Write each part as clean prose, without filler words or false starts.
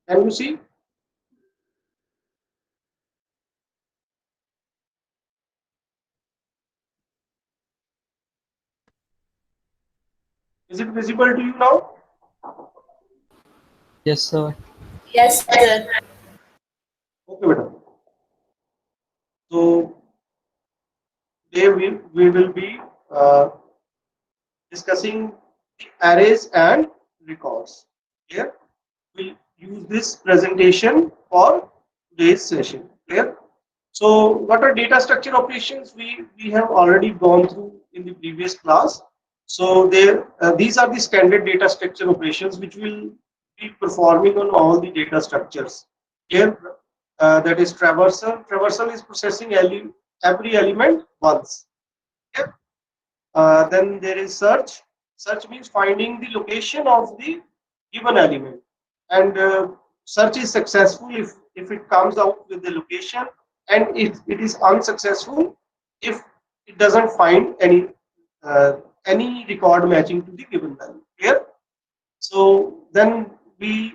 Can you see? Is it visible to you now? Yes, sir. Yes, sir. Okay, madam. So today we will be uh, discussing the arrays and records. Clear? We'll use this presentation for today's session. Clear? So what are data structure operations? We have already gone through in the previous class. So there these are the standard data structure operations which will be performing on all the data structures. Here that is traversal. Traversal is processing every element once. Okay? Then there is search. Search means finding the location of the given element, and search is successful if it comes out with the location, and if it is unsuccessful if it doesn't find uh, any record matching to the given value. Clear? So then we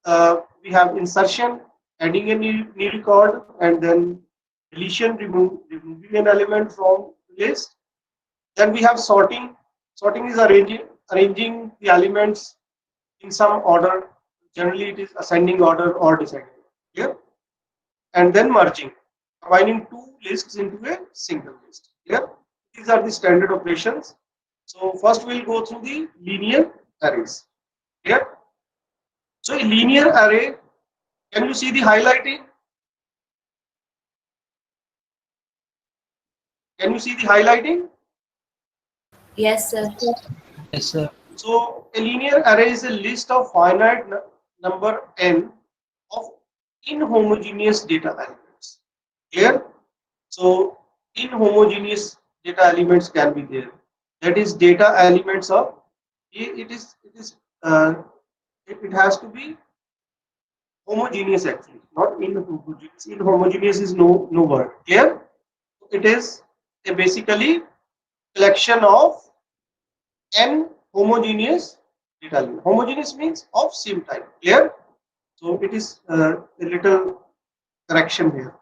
have insertion, adding a new record, and then deletion, removing an element from the list. Then we have sorting. Sorting is arranging the elements in some order. Generally, it is ascending order or descending order. Clear? And then merging, combining two lists into a single list. Clear? These are the standard operations. So first we'll go through the linear arrays. Clear? So a linear array, can you see the highlighting? Can you see the highlighting? Yes, sir. Yes, sir. So a linear array is a list of finite number n of inhomogeneous data elements. Clear? So inhomogeneous data elements can be there. That is data elements of uh, it has to be homogeneous actually, not inhomogeneous. Inhomogeneous is no word. Clear? It is a basically collection of n homogeneous data element. Homogeneous means of same type. Clear? So it is a little correction here.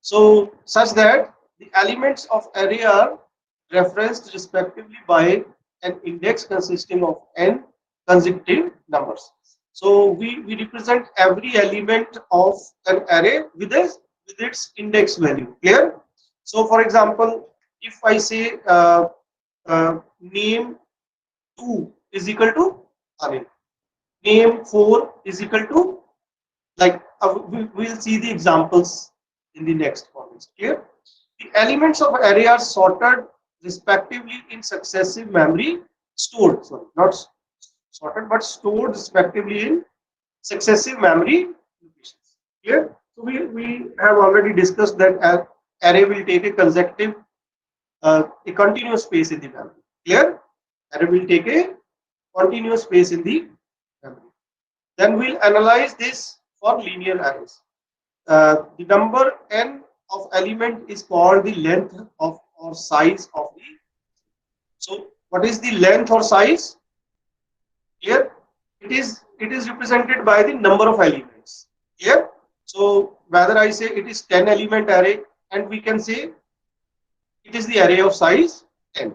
So such that the elements of array are referenced respectively by an index consisting of n consecutive numbers. So we represent every element of an array with its index value. Clear? So for example, if I say name 2 is equal to Anil, name 4 is equal to, like we'll see the examples in the next comments. Clear? The elements of array are sorted respectively in successive memory stored, sorry, not sorted but stored respectively in successive memory locations. Clear? So we have already discussed that array will take a consecutive a continuous space in the memory. Clear? Array will take a continuous space in the memory. Then we'll analyze this for linear arrays. The number n of element is called the length of or size of the. So what is the length or size? Here it is represented by the number of elements. Here, so whether I say it is 10 element array, and we can say it is the array of size 10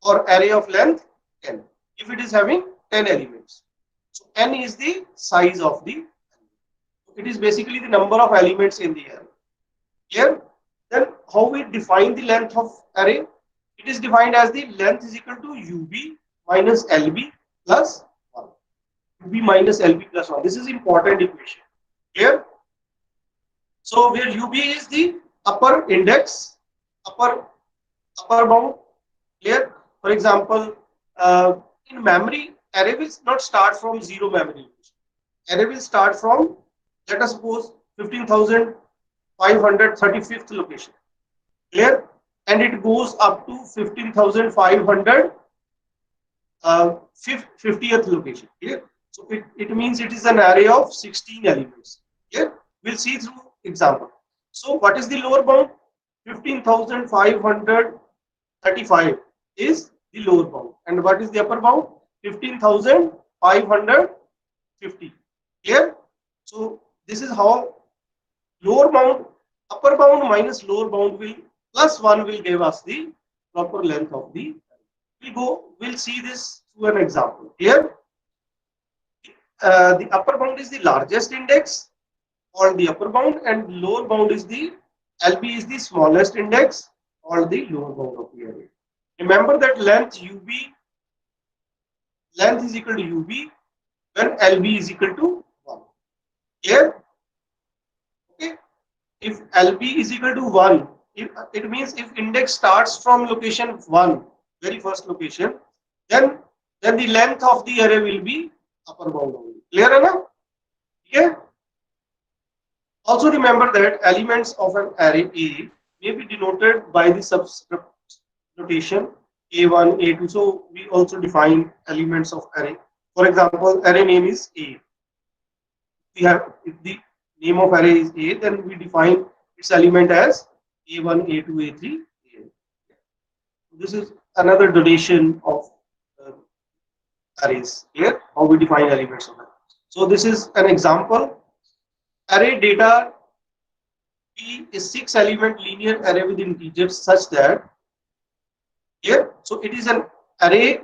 or array of length 10 if it is having 10 elements. So n is the size of the element. It is basically the number of elements in the array. Here, then how we define the length of array? It is defined as the length is equal to ub minus lb plus 1. Ub minus lb plus 1. This is important equation. Here, so where ub is the upper index, upper bound. Here, for example, in memory, array will not start from zero memory. Array will start from, let us suppose, 15,535th location. Clear? And it goes up to 15,500 50th location. Clear? So it means it is an array of 16 elements. Clear? We'll see through example. So what is the lower bound? 15,535 is the lower bound. And what is the upper bound? 15,550. Clear? So this is how lower bound, upper bound minus lower bound will plus 1 will give us the proper length of the. We'll see this through an example. Here, the upper bound is the largest index or the upper bound, and lower bound is the LB is the smallest index or the lower bound of the array. Remember that length is equal to UB when LB is equal to 1. Here, okay, if LB is equal to 1, it means if index starts from location 1, very first location, then the length of the array will be upper bound only. Clear enough? Okay. Also remember that elements of an array A may be denoted by the subscript notation A1, A2. So we also define elements of array. For example, array name is A. If the name of array is A, then we define its element as A1, A2, A3, A. This is another donation of arrays here, how we define elements of array. So this is an example. Array data P is 6 element linear array with integers such that here, so it is an array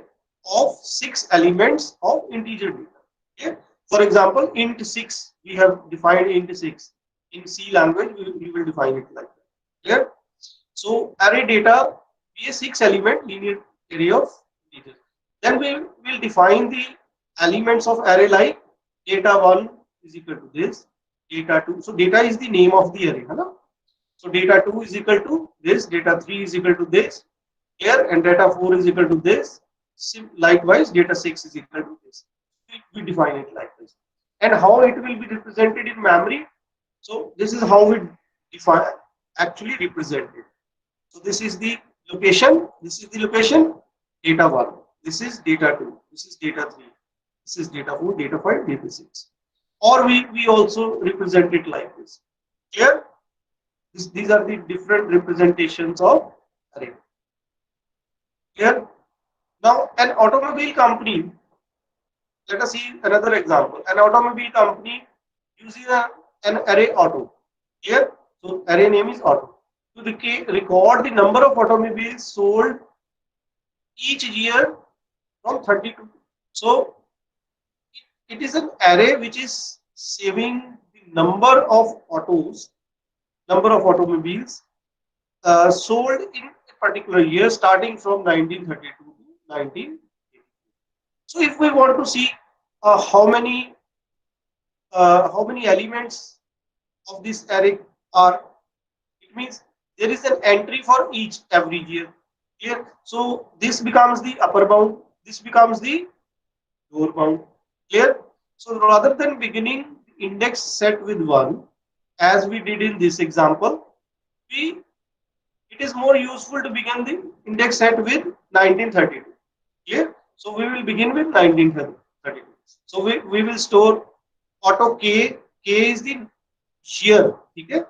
of 6 elements of integer data. Okay? For example, int 6, we have defined int 6. In C language, we will define it like that. Clear? So array data be a 6 element linear array of integers. Then we will define the elements of array like data 1 is equal to this, data 2. So data is the name of the array. Right? So data 2 is equal to this, data 3 is equal to this here, and data 4 is equal to this. Likewise, data 6 is equal to this. We define it like this. And how it will be represented in memory? So this is how we define actually represent it. So this is the location, data 1. This is data 2, this is data 3, this is data 4, data 5, data 6. Or we also represent it like this. Clear? These are the different representations of array. Clear? Now, an automobile company, let us see another example. An automobile company uses an array auto. Here, so array name is auto. To record the number of automobiles sold each year from 32. So, it is an array which is saving the number of automobiles sold in a particular year starting from 1932 to 1980. So if we want to see how many elements of this array are, it means there is an entry for every year. Here, so this becomes the upper bound, this becomes the lower bound. Clear? So rather than beginning the index set with 1, as we did in this example, it is more useful to begin the index set with 1932. Clear? So we will begin with 1932. So we will store auto K. K is the year. Okay?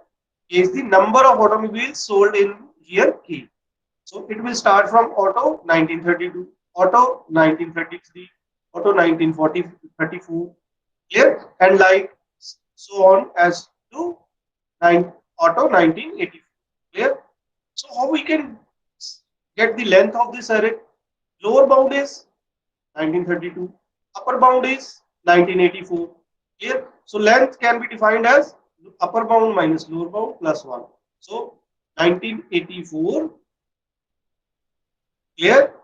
K is the number of automobiles sold in year K. So it will start from auto 1932, auto 1933, auto 1934. Clear? And like so on as to auto 1984. Clear? So how we can get the length of this array? Lower bound is 1932, upper bound is 1984. Clear? So length can be defined as upper bound minus lower bound plus 1. So 1984. Clear?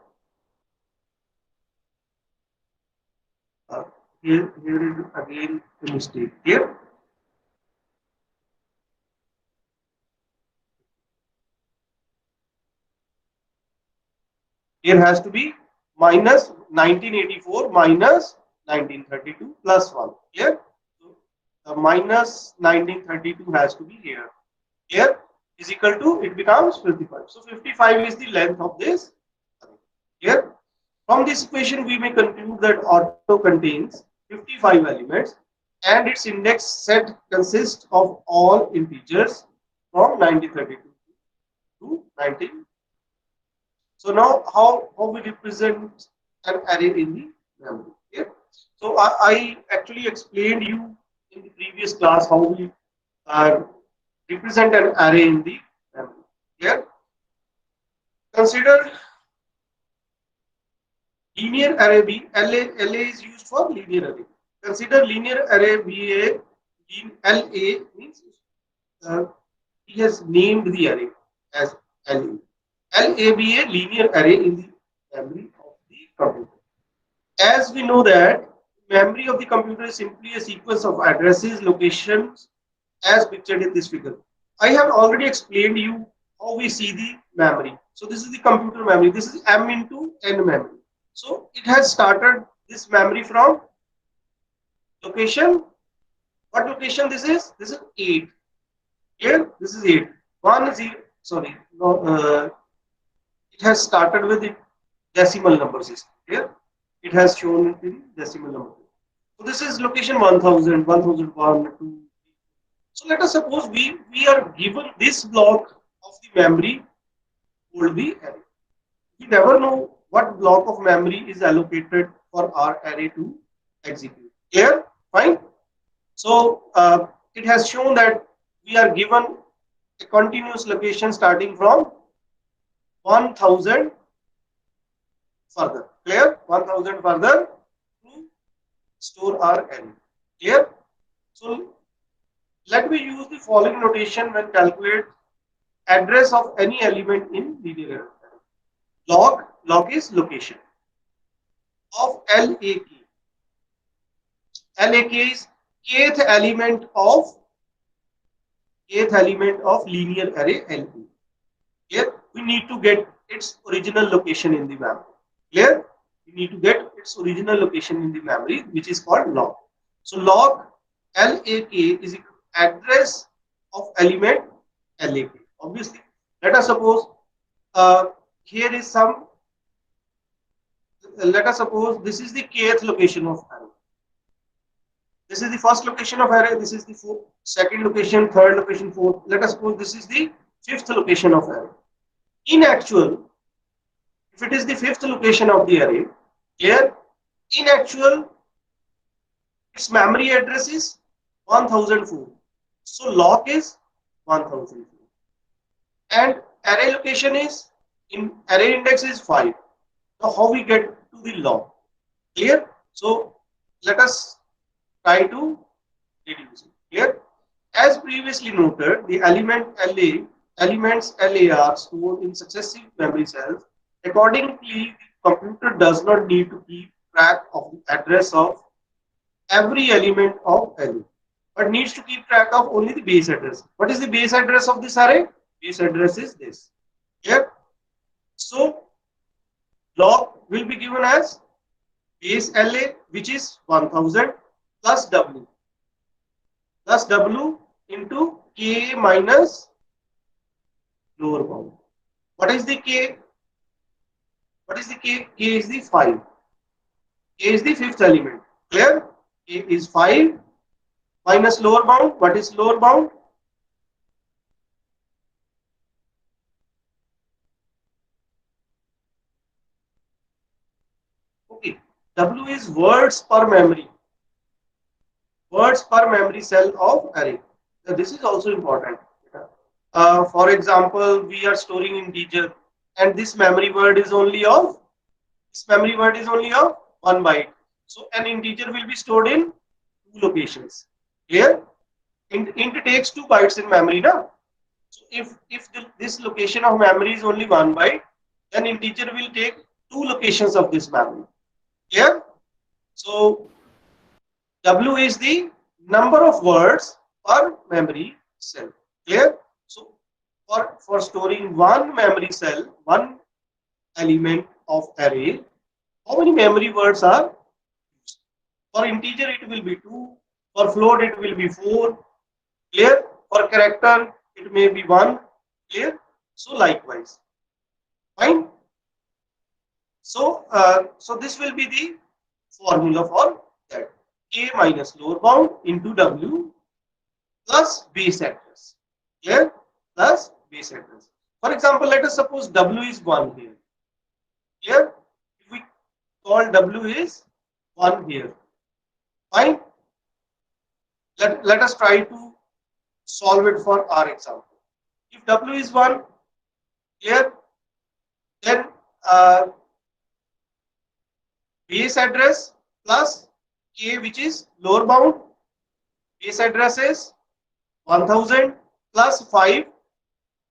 Here is again a mistake. Clear? Here has to be minus 1984 minus 1932 plus 1. Here, so the minus 1932 has to be here. Here is equal to, it becomes 55. So 55 is the length of this. Here, from this equation, we may conclude that auto contains 55 elements and its index set consists of all integers from 1932 to 19. So now how we represent an array in the memory. Okay? So I actually explained you in the previous class how we represent an array in the memory. Here, consider linear array B. LA is used for linear array. Consider linear array BA. LA means he has named the array as LA. LAB a linear array in the memory of the computer. As we know that memory of the computer is simply a sequence of addresses, locations as pictured in this figure. I have already explained you how we see the memory. So this is the computer memory. This is M into N memory. So it has started this memory from location. What location this is? This is 8. Here, this is 8. 1 0. Sorry, no, it has started with the decimal number system. Here, it has shown it in decimal number. So this is location 1000, 1001, 2. So let us suppose we are given this block of the memory called the array. We never know what block of memory is allocated for our array to execute. Clear? Fine. So it has shown that we are given a continuous location starting from 1000 further. Clear? 1000 further to store our array. Clear? So let me use the following notation when calculate address of any element in linear array. Log is location of LAK. LAK is kth element of linear array LP. Here we need to get its original location in the memory. Clear? We need to get its original location in the memory, which is called log. So log LAK is equal to address of element LAK. Obviously, let us suppose here is some. Let us suppose this is the kth location of array. This is the first location of array. This is the second location, third location, fourth. Let us suppose this is the fifth location of array. In actual, if it is the fifth location of the array, here in actual, its memory address is 1004. So log is 1004, and array location is in array index is 5. Now how we get to the log? Clear? So let us try to reduce it. Clear? As previously noted, the elements LA are stored in successive memory cells. Accordingly, the computer does not need to keep track of the address of every element of LA, but needs to keep track of only the base address. What is the base address of this array? Base address is this. Clear? So log will be given as base LA, which is 1000 plus W into K minus lower bound. What is the K? What is the K? K is the 5. K is the fifth element. Clear? K is 5 minus lower bound. What is lower bound? Okay. W is words per memory. Words per memory cell of array. Now, this is also important. For example, we are storing integer, and this memory word is only of 1 byte. So an integer will be stored in 2 locations. Clear? Int takes 2 bytes in memory now. So if this location of memory is only 1 byte, then integer will take 2 locations of this memory. Clear? So W is the number of words per memory cell. Clear? So for storing one memory cell, one element of array, how many memory words are used? For integer it will be 2, for float it will be 4. Clear? For character it may be 1. Clear? So likewise. Fine. So so this will be the formula for that. K minus lower bound into W plus base address. Clear? Plus base address. For example, let us suppose W is 1 here. Clear? If we call W is 1 here. Fine. let us try to solve it for our example. If W is 1, here, then base address plus K, which is lower bound. Base address is 1000 plus 5.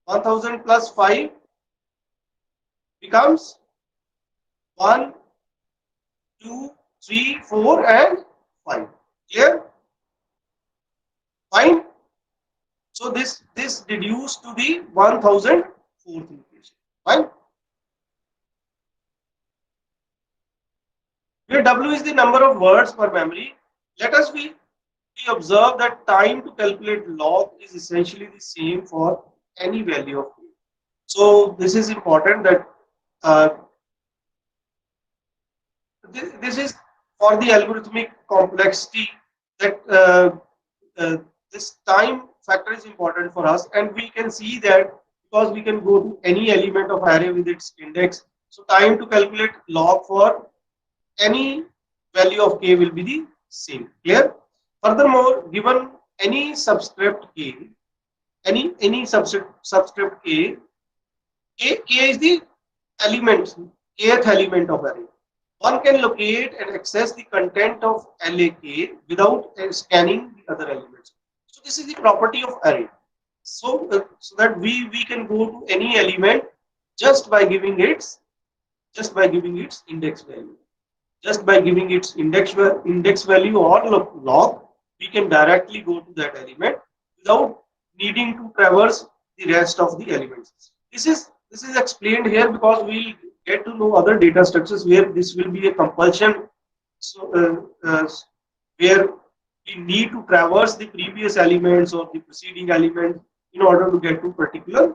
1000 plus 5 becomes 1, 2, 3, 4, and 5. Clear? Fine. So this reduced to the 1004th location. Fine. Where W is the number of words per memory, let us we observe that time to calculate log is essentially the same for any value of k. So this is important that uh, this is for the algorithmic complexity that this time factor is important for us, and we can see that because we can go to any element of array with its index. So time to calculate log for any value of k will be the same. Clear? Furthermore, given any subscript k, any subscript k is the element, kth element of array. One can locate and access the content of LAK without scanning the other elements. So this is the property of array. So that we can go to any element just by giving its index value. Just by giving its index value or log, we can directly go to that element without needing to traverse the rest of the elements. This is explained here because we'll get to know other data structures where this will be a compulsion. So where we need to traverse the previous elements or the preceding element in order to get to particular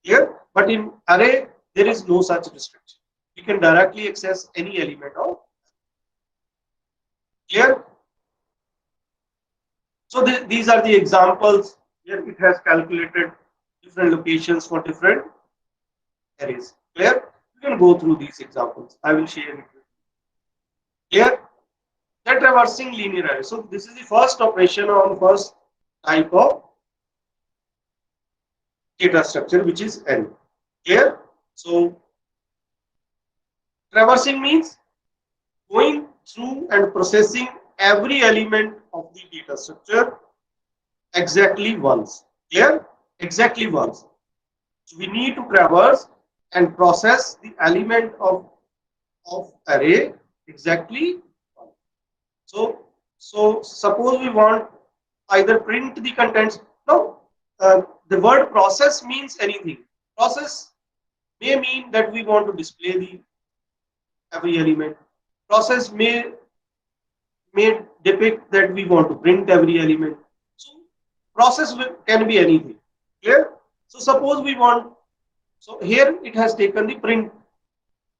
here. But in array, there is no such restriction. We can directly access any element of here. So these are the examples where it has calculated different locations for different arrays. Clear? You can go through these examples. I will share it with you. Clear? Then traversing linear array. So this is the first operation on first type of data structure, which is N. Clear? So traversing means going through and processing every element of the data structure exactly once. Clear? Exactly once. So we need to traverse and process the element of array exactly once. So suppose we want either print the contents. No, the word process means anything. Process may mean that we want to display the every element. Process may depict that we want to print every element. So process can be anything. Clear? So suppose we want, so here it has taken the print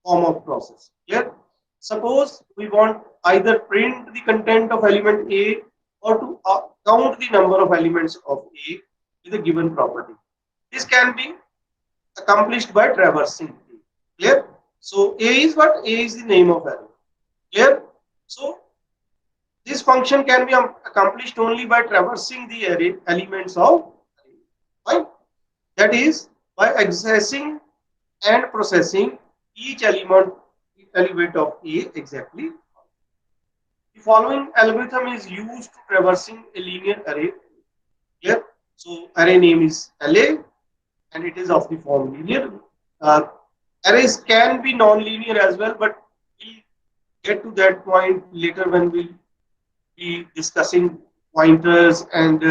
form of process. Clear? Suppose we want either print the content of element A or to count the number of elements of A with a given property. This can be accomplished by traversing A. Clear? So A is what? A is the name of array. Clear? So this function can be accomplished only by traversing the array elements of array. Right? That is by accessing and processing each element of A exactly. The following algorithm is used to traversing a linear array. Clear? So array name is LA and it is of the form linear. Arrays can be non-linear as well, but we'll get to that point later when we'll be discussing pointers and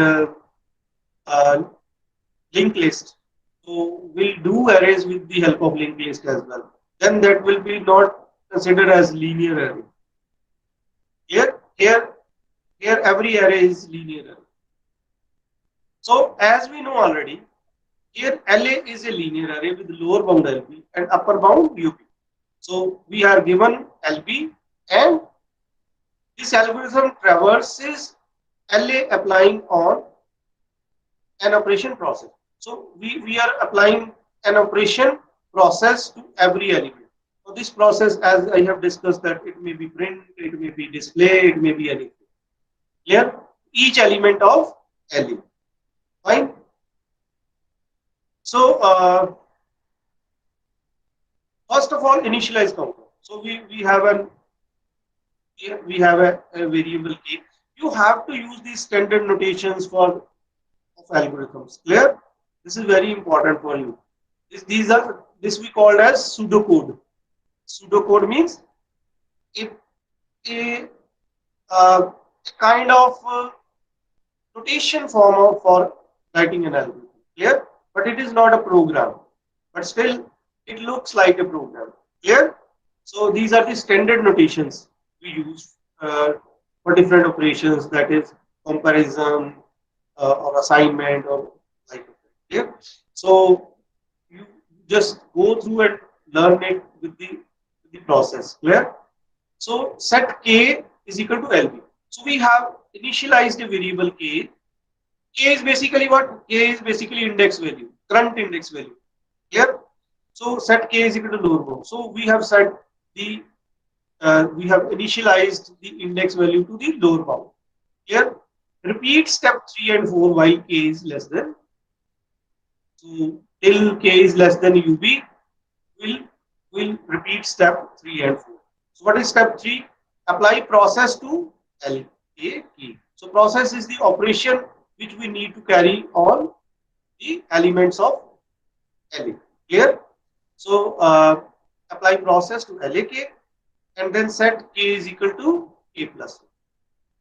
linked list. So we'll do arrays with the help of linked list as well. Then that will be not considered as linear array. Here every array is linear array. So as we know already, here LA is a linear array with lower bound LB and upper bound UB. So we are given LB and this algorithm traverses LA applying on an operation process. So we are applying an operation process to every element. So this process, as I have discussed, that it may be print, it may be display, it may be anything. Clear? each element of LE. Fine. So first of all, initialize counter. So we have an we have a variable k. You have to use these standard notations for of algorithms. Clear? This is very important for you. These are this we called as pseudocode. Pseudocode means if a kind of notation form of for writing an algorithm. Clear? But it is not a program. But still, it looks like a program. Clear? So these are the standard notations we use for different operations. That is comparison or assignment or like that. Clear? So you just go through and learn it with the process. Clear? So set k is equal to LB. So we have initialized a variable k. K is basically what? K is basically index value, current index value. Clear? So set k is equal to lower bound. So we have set the we have initialized the index value to the lower bound. Clear? Repeat step 3 and 4 while k is less than. So till k is less than UB, will repeat step 3 and 4. So what is step 3? Apply process to LA key. So process is the operation which we need to carry on the elements of LA. Clear? So apply process to LAK and then set k is equal to k plus 1.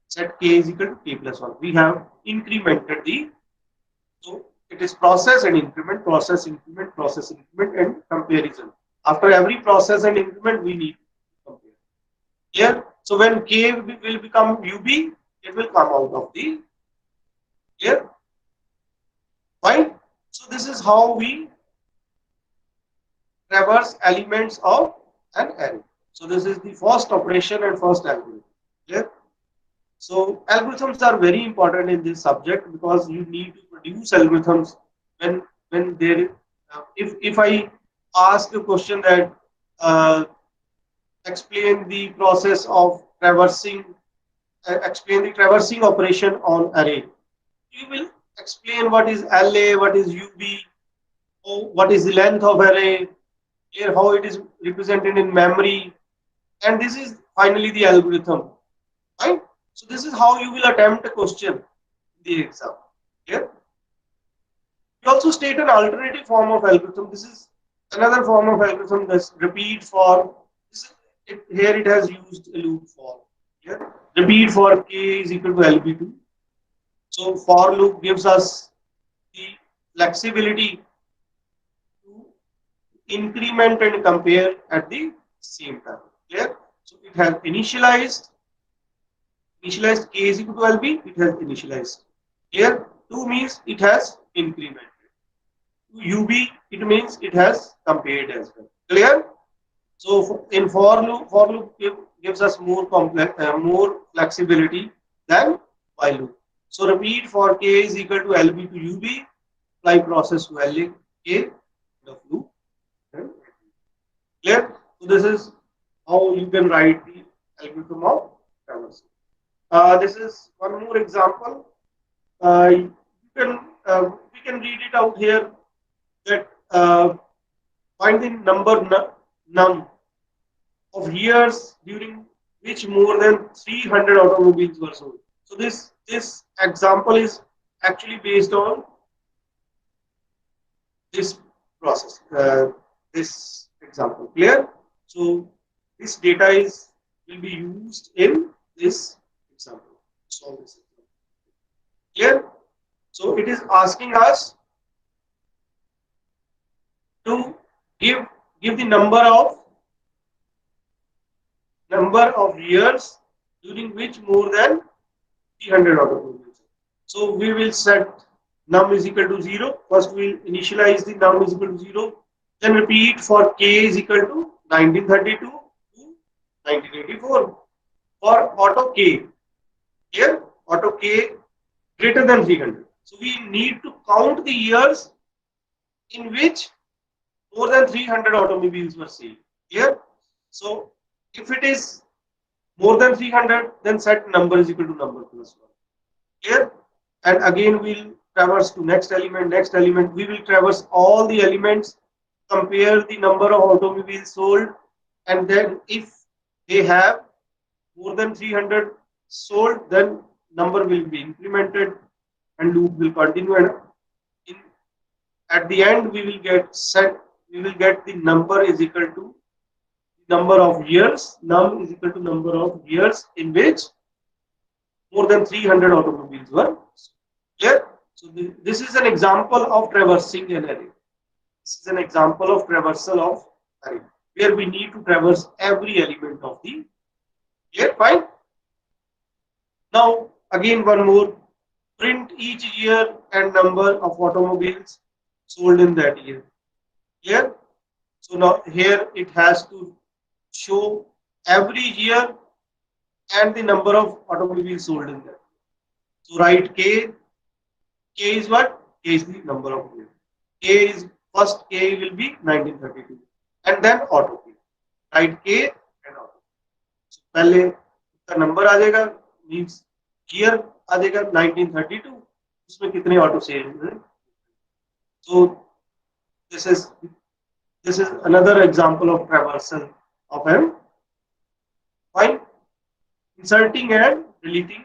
Set k is equal to k plus 1. We have incremented the, so it is process and increment, process, increment and comparison. After every process and increment, we need to compare. Here, so when k will become UB, it will come out of the here. Fine. So this is how we traverse elements of an array. So this is the first operation and first algorithm. Clear? So algorithms are very important in this subject because you need to produce algorithms when there. If I ask a question that explain the process of traversing, explain the traversing operation on array, you will explain what is LA, what is UB, what is the length of array, here how it is represented in memory, and this is finally the algorithm. Right? So this is how you will attempt a question in the exam. Here, we also state an alternative form of algorithm. This is another form of algorithm that's repeat for. Here it has used a loop for. Here, repeat for k is equal to LB2. So for loop gives us the flexibility to increment and compare at the same time. Clear? So it has initialized k is equal to LB, it has initialized. Here 2 means it has incremented. UB it means it has compared as well. Clear? So in for loop gives us more complex, more flexibility than while loop. So repeat for k is equal to LB to UB, apply process to LA k of loop. Clear? So this is how you can write the algorithm of traversing. This is one more example. You can we can read it out here that find the number num of years during which more than 300 automobiles were sold. So this example is actually based on this process, this example. Clear? So this data is will be used in this example. Solve this example. Clear? So it is asking us to give the number of years during which more than 300 automobiles. So we will set num is equal to 0. First we will initialize the num is equal to 0. Then repeat for k is equal to 1932 to 1984. For auto k, here auto k greater than 300. So we need to count the years in which more than 300 automobiles were sold. Here, so if it is more than 300, then set number is equal to number plus 1. Here, and again we'll traverse to next element, next element. We will traverse all the elements, compare the number of automobiles sold, and then if they have more than 300 sold, then number will be implemented and loop will continue. And in, at the end, we will get the number is equal to number of years, num is equal to number of years in which more than 300 automobiles were clear. So this is an example of traversing an array. This is an example of traversal of array, where we need to traverse every element of the clear. Fine. Now again one more, print each year and number of automobiles sold in that year. Clear. So now here it has to show every year and the number of automobiles sold in that. So write K. K is what? K is the number of years. K is first K will be 1932 and then auto K. Write K and auto. So पहले का number आ जाएगा, means year आ जाएगा 1932, उसमें कितने auto cell हुए. So this is another example of traversal of M. Fine. Inserting and deleting.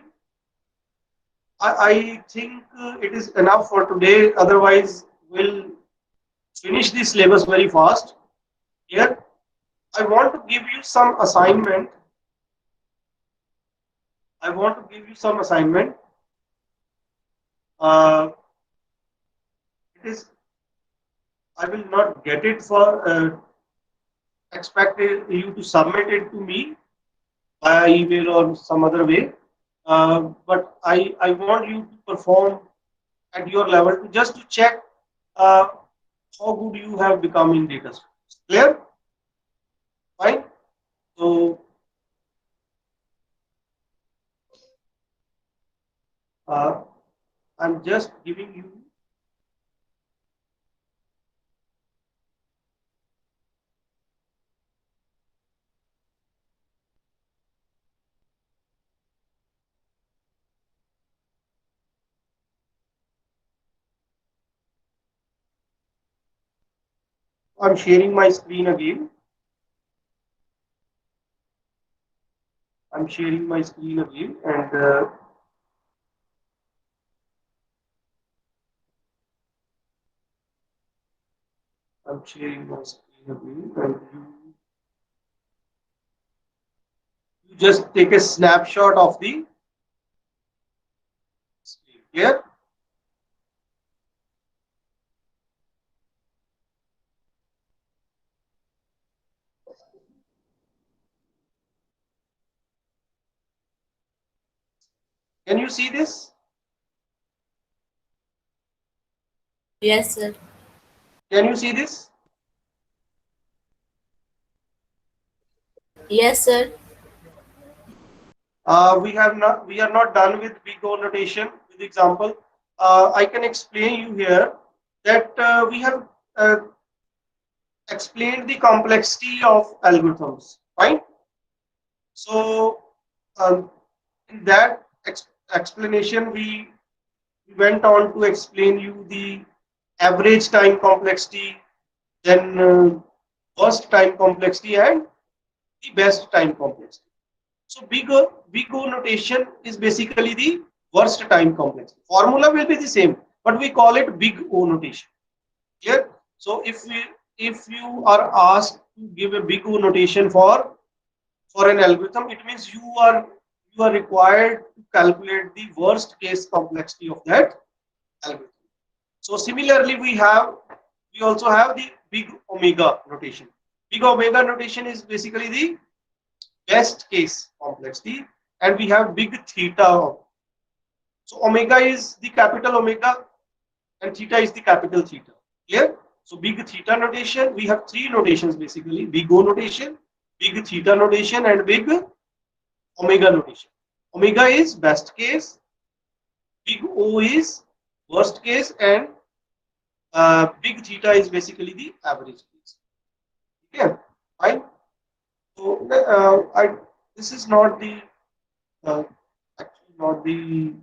I think it is enough for today. Otherwise, we'll finish this syllabus very fast. Here, I want to give you some assignment. I want to give you some assignment. It is. I will not get it for. Expect you to submit it to me via email or some other way. But I want you to perform at your level to just to check how good you have become in data science. Clear? Fine. So I'm just giving you. I'm sharing my screen again. I'm sharing my screen again, and I'm sharing my screen again, and you just take a snapshot of the screen. Clear? Can you see this? Yes, sir. Can you see this? Yes, sir. We are not done with big O notation. With example, I can explain you here that we have explained the complexity of algorithms. Fine. So in that explanation, we went on to explain you the average time complexity, then worst time complexity, and the best time complexity. So big O notation is basically the worst time complexity. Formula will be the same, but we call it big O notation. Clear? So if you are asked to give a big O notation for an algorithm, it means you are required to calculate the worst case complexity of that algorithm. So similarly, we also have the big omega notation. Big omega notation is basically the best case complexity, and we have big theta. So omega is the capital omega and theta is the capital theta. Clear? So big theta notation, we have three notations basically: big O notation, big theta notation, and big omega notation. Omega is best case, big O is worst case, and big theta is basically the average case. Okay, fine. So this is not the actually not the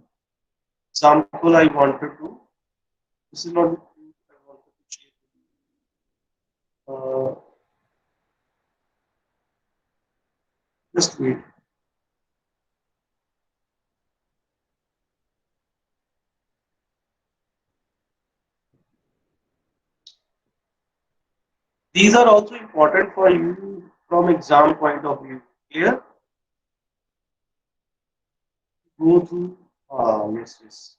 example I wanted to. This is not the proof I wanted to share with you. Just wait. These are also important for you from exam point of view. Clear? Go through. Yes, yes.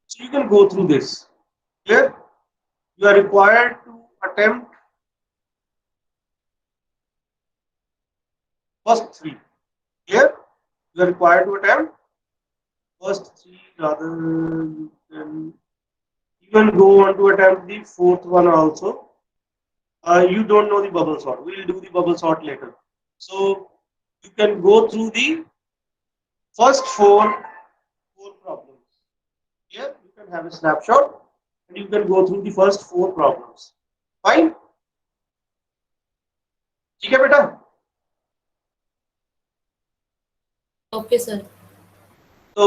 So you can go through this. Clear? You are required to attempt first three. Clear? You are required to attempt first three. Rather, you can even go on to attempt the fourth one also. You don't know the bubble sort. We'll do the bubble sort later. So you can go through the first four problems. Here you can have a snapshot and you can go through the first four problems. Fine. ठीक है बेटा? Okay, sir. तो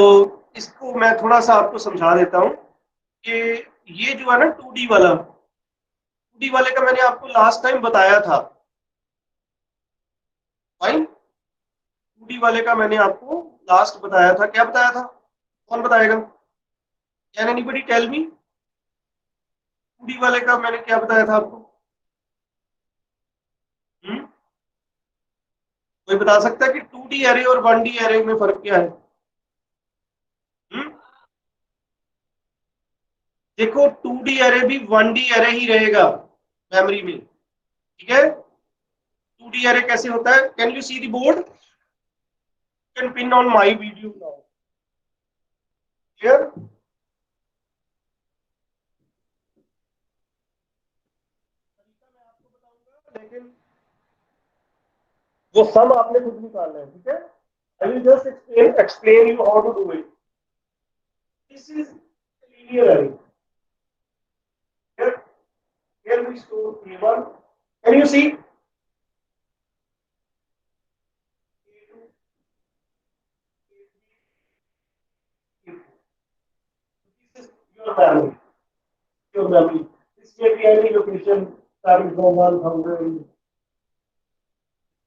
इसको मैं थोड़ा सा आपको समझा देता हूँ कि ये जो है ना 2D वाले का मैंने आपको लास्ट टाइम बताया था. फाइन. 2D वाले का मैंने आपको लास्ट बताया था. क्या बताया था? कौन बताएगा? Can anybody tell me? 2D वाले का मैंने क्या बताया था आपको? कोई बता सकता है कि 2D एरे और 1D एरे में फर्क क्या है? देखो 2D एरे भी 1D एरे ही रहेगा मेमोरी में. ठीक है? 2D एरे कैसे होता है? Can you see the board? Can pin on my video now. Clear? लेकिन वो सम आपने खुद निकालना है. ठीक है? I will just explain you how to do it. This is linear array. Here we store A1. Can you see? This is your memory. Your memory. This may be any location starting from 1000,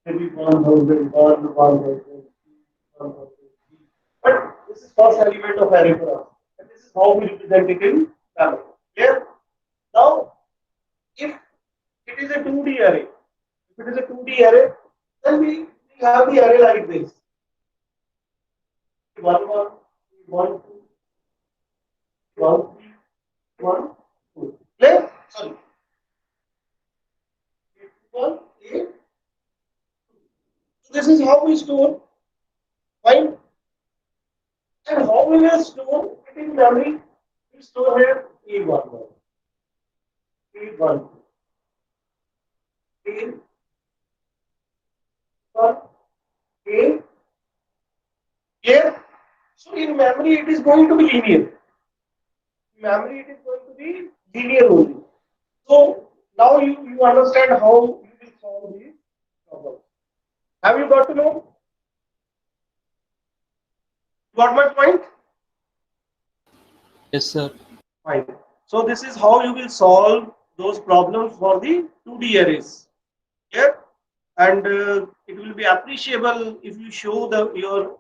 maybe 1001, 1000. But this is first element of array for us. And this is how we represent it in memory. Clear? Now, if it is a 2D array, if it is a 2D array, then we have the array like this. 1, 1, 1, 2, 1, 3, 1, 2. Clear? Sorry. 1, 8. So this is how we store. Fine. And how we will store it in memory? We store here A11, A12, A1, A. Here. So in memory it is going to be linear. In memory it is going to be linear only. So now you understand how you will solve these problems. Have you got to know? Got my point? Yes, sir. Fine. So this is how you will solve those problems for the 2D arrays. Here, and it will be appreciable if you show your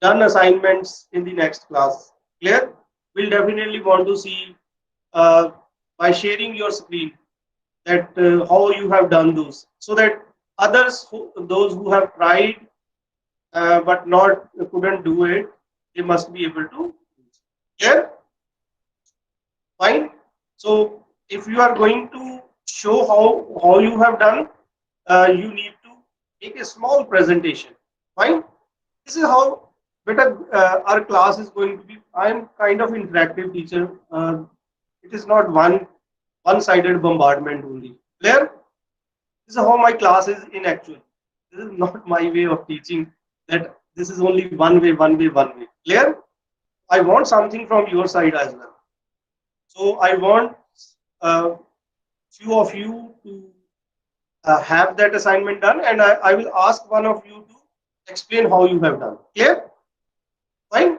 done assignments in the next class. Clear? We'll definitely want to see by sharing your screen that how you have done those, so that others, those who have tried but not couldn't do it, they must be able to. Clear? Fine. So if you are going to show how you have done, you need to make a small presentation. Fine. This is how better our class is going to be. I am kind of interactive teacher. It is not one-sided bombardment only. Clear? This is how my class is in actual. This is not my way of teaching. That this is only one way, one way, one way. Clear? I want something from your side as well. So I want few of you to have that assignment done, and I will ask one of you to explain how you have done. Clear? Fine.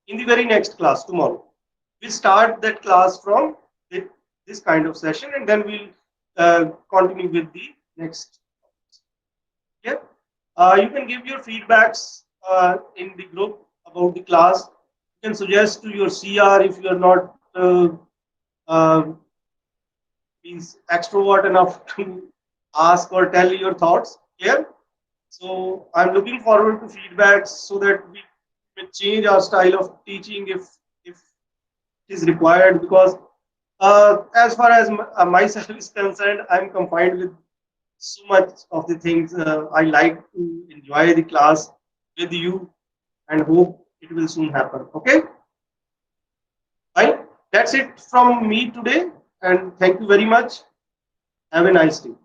in the very next class tomorrow. We'll start that class from this kind of session, and then we'll continue with the next. Yeah. You can give your feedbacks in the group about the class. You can suggest to your CR if you are not uh, means extrovert enough to ask or tell your thoughts. Clear? So I'm looking forward to feedbacks so that we may change our style of teaching if it is required. Because as far as myself is concerned, I'm confined with so much of the things. I like to enjoy the class with you and hope it will soon happen. Okay, fine. That's it from me today, and thank you very much. Have a nice day.